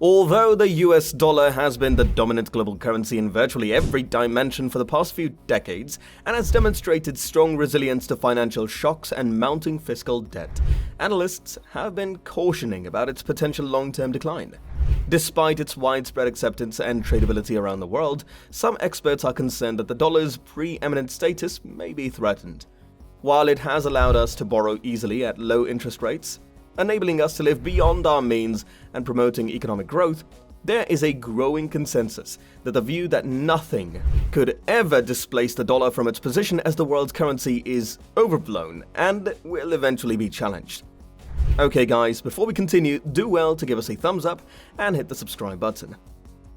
Although the US dollar has been the dominant global currency in virtually every dimension for the past few decades and has demonstrated strong resilience to financial shocks and mounting fiscal debt, analysts have been cautioning about its potential long-term decline. Despite its widespread acceptance and tradability around the world, some experts are concerned that the dollar's pre-eminent status may be threatened. While it has allowed us to borrow easily at low interest rates, enabling us to live beyond our means and promoting economic growth, there is a growing consensus that the view that nothing could ever displace the dollar from its position as the world's currency is overblown and will eventually be challenged. Okay guys, before we continue, do well to give us a thumbs up and hit the subscribe button.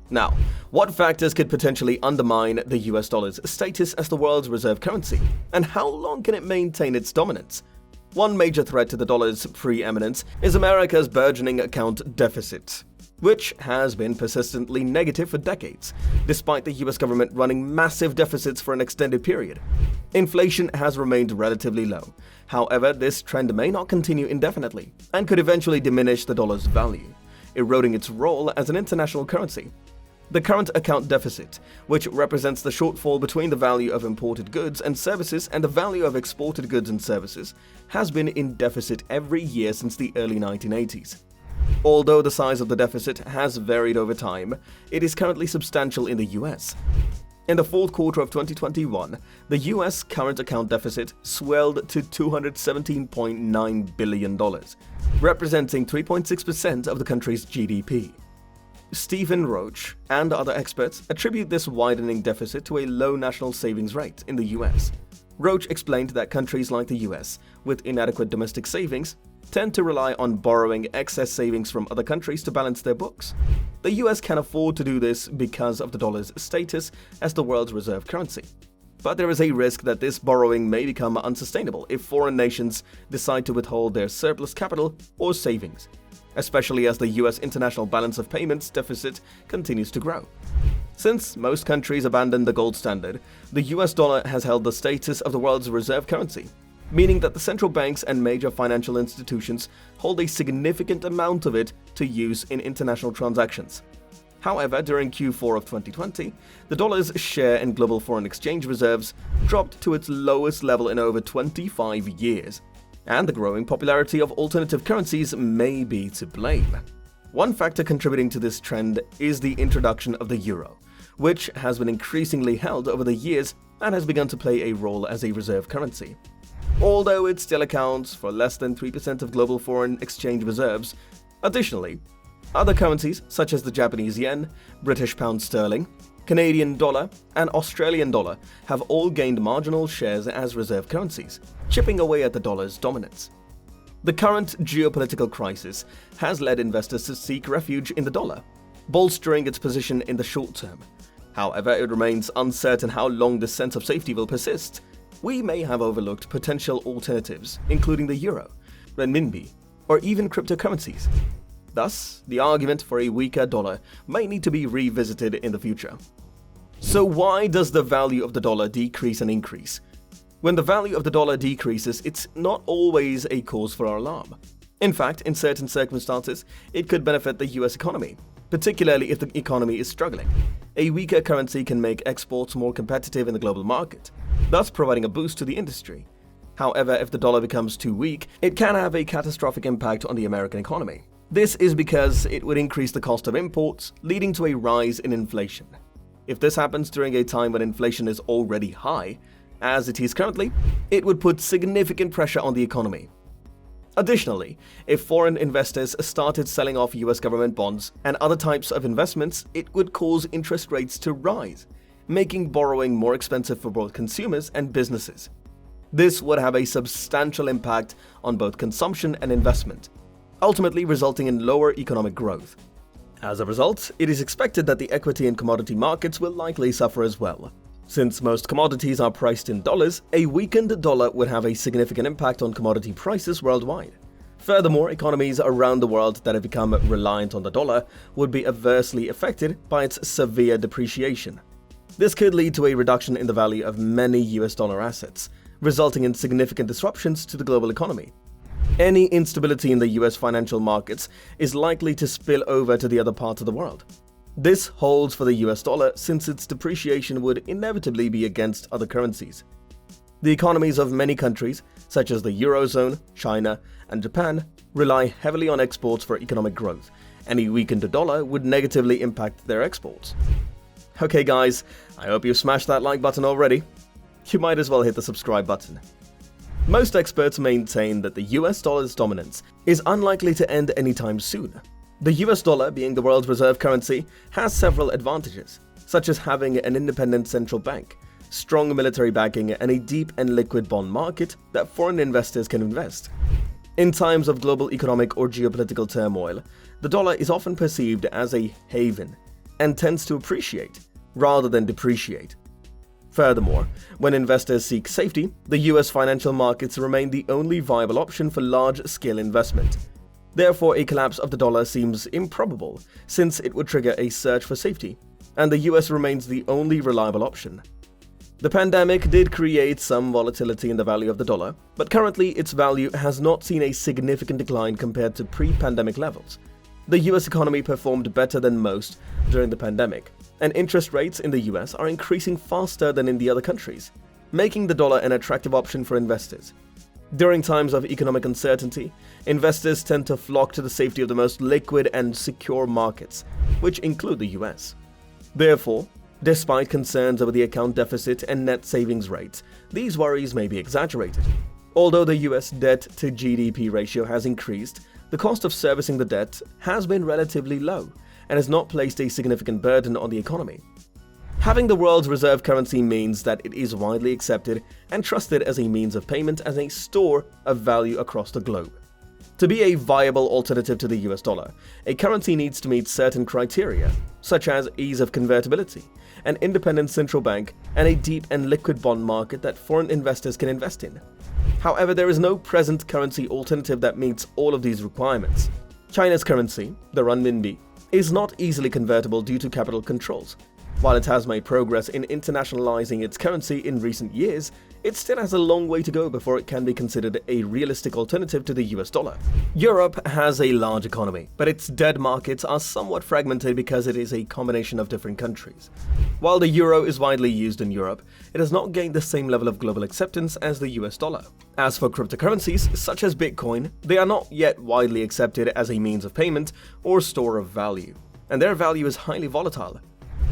Now, what factors could potentially undermine the US dollar's status as the world's reserve currency, and how long can it maintain its dominance? One major threat to the dollar's preeminence is America's burgeoning account deficit, which has been persistently negative for decades, despite the US government running massive deficits for an extended period. Inflation has remained relatively low. However, this trend may not continue indefinitely and could eventually diminish the dollar's value, eroding its role as an international currency. The current account deficit, which represents the shortfall between the value of imported goods and services and the value of exported goods and services, has been in deficit every year since the early 1980s. Although the size of the deficit has varied over time, it is currently substantial in the US. In the fourth quarter of 2021, the US current account deficit swelled to $217.9 billion, representing 3.6% of the country's GDP. Stephen Roach and other experts attribute this widening deficit to a low national savings rate in the US. Roach explained that countries like the US, with inadequate domestic savings, tend to rely on borrowing excess savings from other countries to balance their books. The US can afford to do this because of the dollar's status as the world's reserve currency. But there is a risk that this borrowing may become unsustainable if foreign nations decide to withhold their surplus capital or savings, especially as the US international balance of payments deficit continues to grow. Since most countries abandoned the gold standard, the US dollar has held the status of the world's reserve currency, meaning that the central banks and major financial institutions hold a significant amount of it to use in international transactions. However, during Q4 of 2020, the dollar's share in global foreign exchange reserves dropped to its lowest level in over 25 years. And the growing popularity of alternative currencies may be to blame. One factor contributing to this trend is the introduction of the euro, which has been increasingly held over the years and has begun to play a role as a reserve currency. Although it still accounts for less than 3% of global foreign exchange reserves. Additionally, other currencies such as the Japanese yen, British pound sterling, Canadian dollar, and Australian dollar have all gained marginal shares as reserve currencies, chipping away at the dollar's dominance. The current geopolitical crisis has led investors to seek refuge in the dollar, bolstering its position in the short term. However, it remains uncertain how long this sense of safety will persist. We may have overlooked potential alternatives, including the euro, renminbi, or even cryptocurrencies. Thus, the argument for a weaker dollar may need to be revisited in the future. So why does the value of the dollar decrease and increase? When the value of the dollar decreases, it's not always a cause for alarm. In fact, in certain circumstances, it could benefit the US economy, particularly if the economy is struggling. A weaker currency can make exports more competitive in the global market, thus providing a boost to the industry. However, if the dollar becomes too weak, it can have a catastrophic impact on the American economy. This is because it would increase the cost of imports, leading to a rise in inflation. If this happens during a time when inflation is already high, as it is currently, it would put significant pressure on the economy. Additionally, if foreign investors started selling off US government bonds and other types of investments, it would cause interest rates to rise, making borrowing more expensive for both consumers and businesses. This would have a substantial impact on both consumption and investment, ultimately resulting in lower economic growth. As a result, it is expected that the equity and commodity markets will likely suffer as well. Since most commodities are priced in dollars, a weakened dollar would have a significant impact on commodity prices worldwide. Furthermore, economies around the world that have become reliant on the dollar would be adversely affected by its severe depreciation. This could lead to a reduction in the value of many US dollar assets, resulting in significant disruptions to the global economy. Any instability in the US financial markets is likely to spill over to the other parts of the world. This holds for the US dollar since its depreciation would inevitably be against other currencies. The economies of many countries, such as the Eurozone, China, and Japan, rely heavily on exports for economic growth. Any weakened dollar would negatively impact their exports. Okay guys, I hope you've smashed that like button already. You might as well hit the subscribe button. Most experts maintain that the US dollar's dominance is unlikely to end anytime soon. The US dollar, being the world's reserve currency, has several advantages, such as having an independent central bank, strong military backing, and a deep and liquid bond market that foreign investors can invest. In times of global economic or geopolitical turmoil, the dollar is often perceived as a haven and tends to appreciate rather than depreciate. Furthermore, when investors seek safety, the US financial markets remain the only viable option for large-scale investment. Therefore, a collapse of the dollar seems improbable, since it would trigger a search for safety, and the US remains the only reliable option. The pandemic did create some volatility in the value of the dollar, but currently its value has not seen a significant decline compared to pre-pandemic levels. The US economy performed better than most during the pandemic, and interest rates in the US are increasing faster than in the other countries, making the dollar an attractive option for investors. During times of economic uncertainty, investors tend to flock to the safety of the most liquid and secure markets, which include the US. Therefore, despite concerns over the account deficit and net savings rates, these worries may be exaggerated. Although the US debt to GDP ratio has increased, the cost of servicing the debt has been relatively low and has not placed a significant burden on the economy. Having the world's reserve currency means that it is widely accepted and trusted as a means of payment and a store of value across the globe. To be a viable alternative to the US dollar, a currency needs to meet certain criteria, such as ease of convertibility, an independent central bank, and a deep and liquid bond market that foreign investors can invest in. However, there is no present currency alternative that meets all of these requirements. China's currency, the renminbi, is not easily convertible due to capital controls. While it has made progress in internationalizing its currency in recent years, it still has a long way to go before it can be considered a realistic alternative to the US dollar. Europe has a large economy, but its debt markets are somewhat fragmented because it is a combination of different countries. While the euro is widely used in Europe, it has not gained the same level of global acceptance as the US dollar. As for cryptocurrencies, such as Bitcoin, they are not yet widely accepted as a means of payment or store of value, and their value is highly volatile.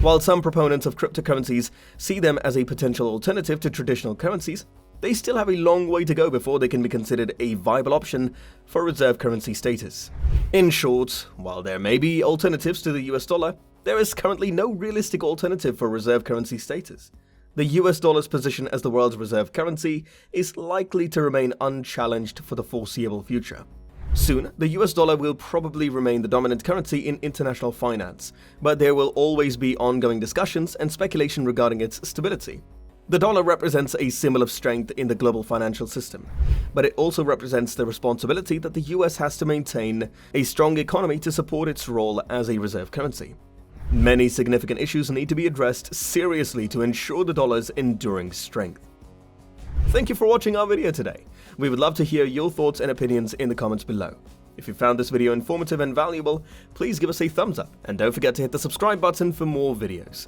While some proponents of cryptocurrencies see them as a potential alternative to traditional currencies, they still have a long way to go before they can be considered a viable option for reserve currency status. In short, while there may be alternatives to the US dollar, there is currently no realistic alternative for reserve currency status. The US dollar's position as the world's reserve currency is likely to remain unchallenged for the foreseeable future. Soon, the US dollar will probably remain the dominant currency in international finance, but there will always be ongoing discussions and speculation regarding its stability. The dollar represents a symbol of strength in the global financial system, but it also represents the responsibility that the US has to maintain a strong economy to support its role as a reserve currency. Many significant issues need to be addressed seriously to ensure the dollar's enduring strength. Thank you for watching our video today. We would love to hear your thoughts and opinions in the comments below. If you found this video informative and valuable, please give us a thumbs up and don't forget to hit the subscribe button for more videos.